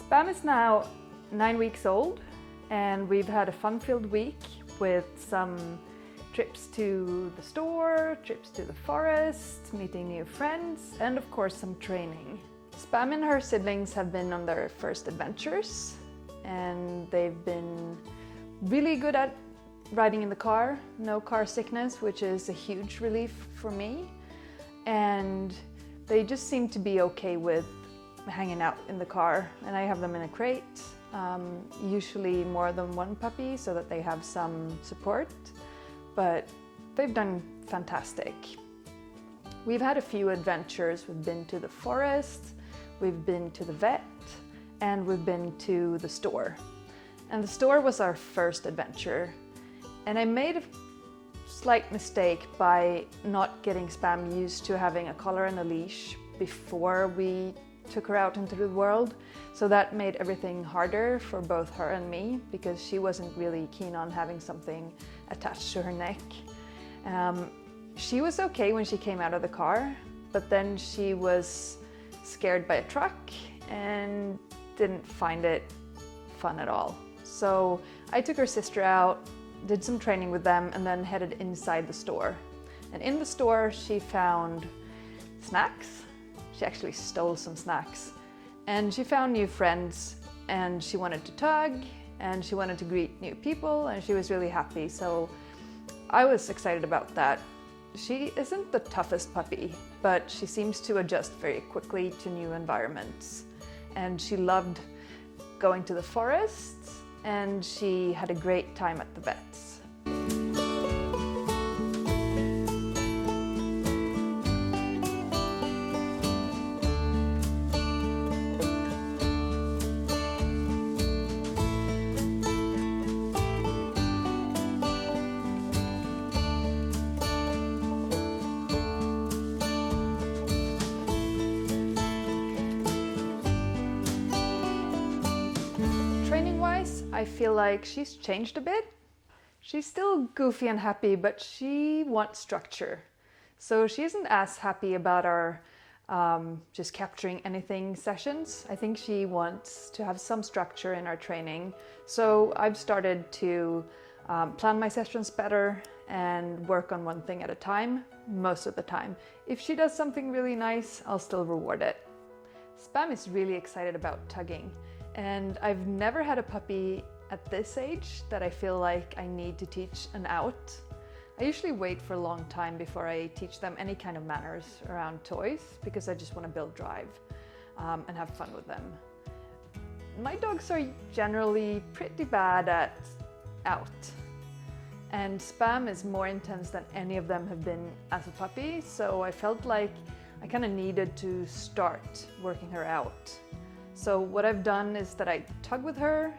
Spam is now 9 weeks old, and we've had a fun-filled week with some trips to the store, trips to the forest, meeting new friends, and of course some training. Spam and her siblings have been on their first adventures, and they've been really good at riding in the car, no car sickness, which is a huge relief for me. And they just seem to be okay with hanging out in the car, and I have them in a crate, usually more than one puppy so that they have some support, but they've done fantastic. We've had a few adventures. We've been to the forest, we've been to the vet, and we've been to the store. And the store was our first adventure, and I made a slight mistake by not getting Spam used to having a collar and a leash before we took her out into the world. So that made everything harder for both her and me, because she wasn't really keen on having something attached to her neck. She was okay when she came out of the car, but then she was scared by a truck and didn't find it fun at all. So I took her sister out, did some training with them, and then headed inside the store. And in the store she found snacks. She actually stole some snacks. And she found new friends, and she wanted to tug, and she wanted to greet new people, and she was really happy. So I was excited about that. She isn't the toughest puppy, but she seems to adjust very quickly to new environments. And she loved going to the forest, and she had a great time at the vet's. Training-wise, I feel like she's changed a bit. She's still goofy and happy, but she wants structure. So she isn't as happy about our just capturing anything sessions. I think she wants to have some structure in our training. So I've started to plan my sessions better and work on one thing at a time, most of the time. If she does something really nice, I'll still reward it. Spam is really excited about tugging. And I've never had a puppy at this age that I feel like I need to teach an out. I usually wait for a long time before I teach them any kind of manners around toys, because I just want to build drive and have fun with them. My dogs are generally pretty bad at out, and Spam is more intense than any of them have been as a puppy, so I felt like I kind of needed to start working her out. So what I've done is that I tug with her,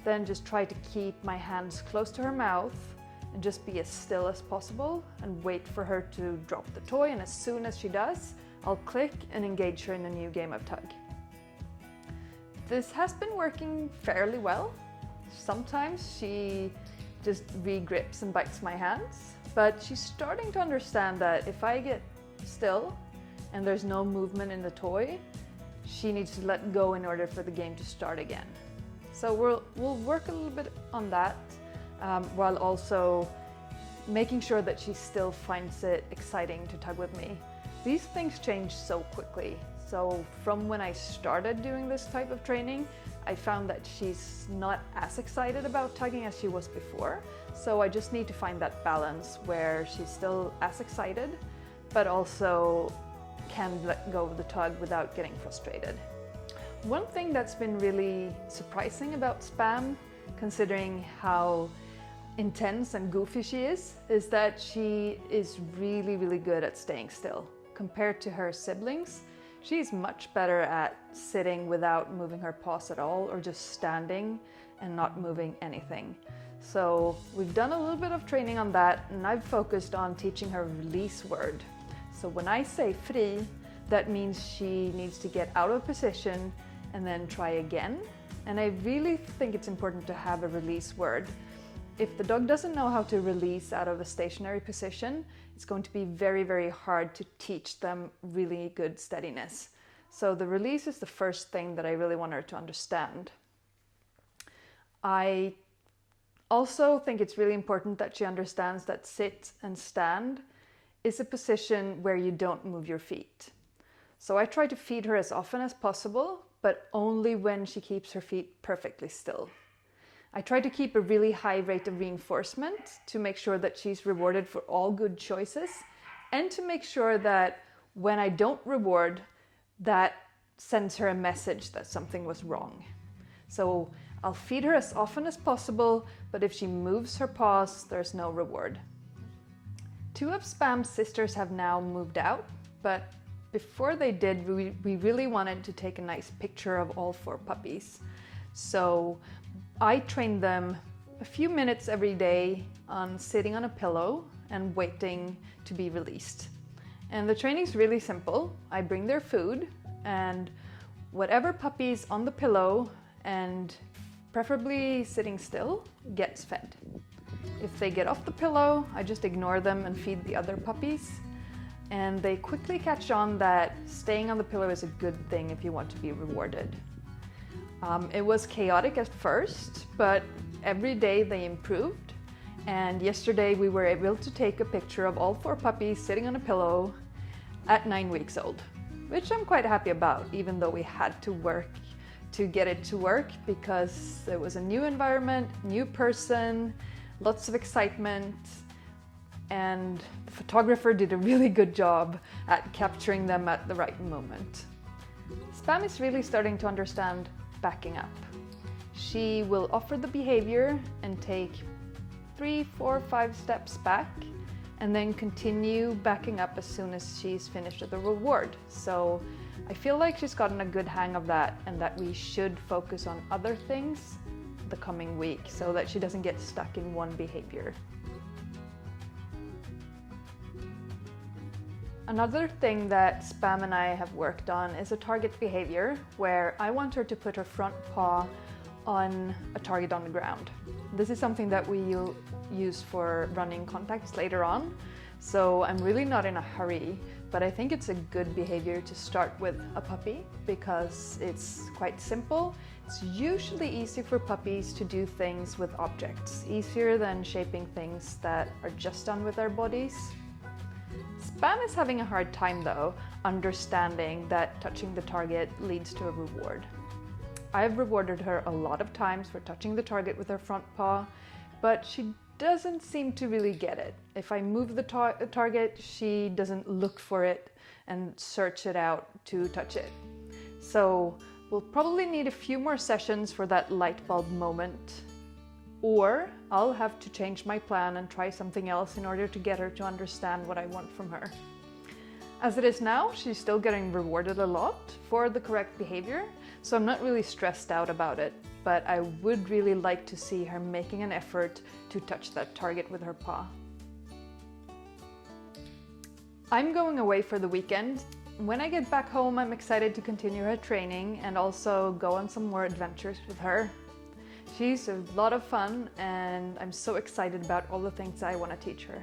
then just try to keep my hands close to her mouth and just be as still as possible and wait for her to drop the toy, and as soon as she does, I'll click and engage her in a new game of tug. This has been working fairly well. Sometimes she just re-grips and bites my hands, but she's starting to understand that if I get still and there's no movement in the toy, she needs to let go in order for the game to start again. So we'll work a little bit on that, while also making sure that she still finds it exciting to tug with me. These things change so quickly. So from when I started doing this type of training, I found that she's not as excited about tugging as she was before. So I just need to find that balance where she's still as excited, but also can let go of the tug without getting frustrated. One thing that's been really surprising about Spam, considering how intense and goofy she is that she is really, really good at staying still. Compared to her siblings, she's much better at sitting without moving her paws at all, or just standing and not moving anything. So we've done a little bit of training on that, and I've focused on teaching her release word. So when I say fri, that means she needs to get out of position and then try again. And I really think it's important to have a release word. If the dog doesn't know how to release out of a stationary position, it's going to be very, very hard to teach them really good steadiness. So the release is the first thing that I really want her to understand. I also think it's really important that she understands that sit and stand is a position where you don't move your feet. So I try to feed her as often as possible, but only when she keeps her feet perfectly still. I try to keep a really high rate of reinforcement to make sure that she's rewarded for all good choices, and to make sure that when I don't reward, that sends her a message that something was wrong. So I'll feed her as often as possible, but if she moves her paws, there's no reward. 2 of Spam's sisters have now moved out, but before they did, we really wanted to take a nice picture of all 4 puppies. So I trained them a few minutes every day on sitting on a pillow and waiting to be released. And the training's really simple. I bring their food, and whatever puppy's on the pillow and preferably sitting still gets fed. If they get off the pillow, I just ignore them and feed the other puppies. And they quickly catch on that staying on the pillow is a good thing if you want to be rewarded. It was chaotic at first, but every day they improved. And yesterday we were able to take a picture of all 4 puppies sitting on a pillow at 9 weeks old, which I'm quite happy about, even though we had to work to get it to work because it was a new environment, new person, lots of excitement, and the photographer did a really good job at capturing them at the right moment. Spam is really starting to understand backing up. She will offer the behavior and take 3, 4, 5 steps back, and then continue backing up as soon as she's finished with the reward. So I feel like she's gotten a good hang of that, and that we should focus on other things the coming week so that she doesn't get stuck in one behavior. Another thing that Spam and I have worked on is a target behavior where I want her to put her front paw on a target on the ground. This is something that we use for running contacts later on, so I'm really not in a hurry, but I think it's a good behavior to start with a puppy because it's quite simple. It's usually easy for puppies to do things with objects, easier than shaping things that are just done with their bodies. Spam is having a hard time though, understanding that touching the target leads to a reward. I've rewarded her a lot of times for touching the target with her front paw, but she doesn't seem to really get it. If I move the target, she doesn't look for it and search it out to touch it. So we'll probably need a few more sessions for that light bulb moment, or I'll have to change my plan and try something else in order to get her to understand what I want from her. As it is now, she's still getting rewarded a lot for the correct behavior, so I'm not really stressed out about it, but I would really like to see her making an effort to touch that target with her paw. I'm going away for the weekend. When I get back home, I'm excited to continue her training and also go on some more adventures with her. She's a lot of fun, and I'm so excited about all the things I want to teach her.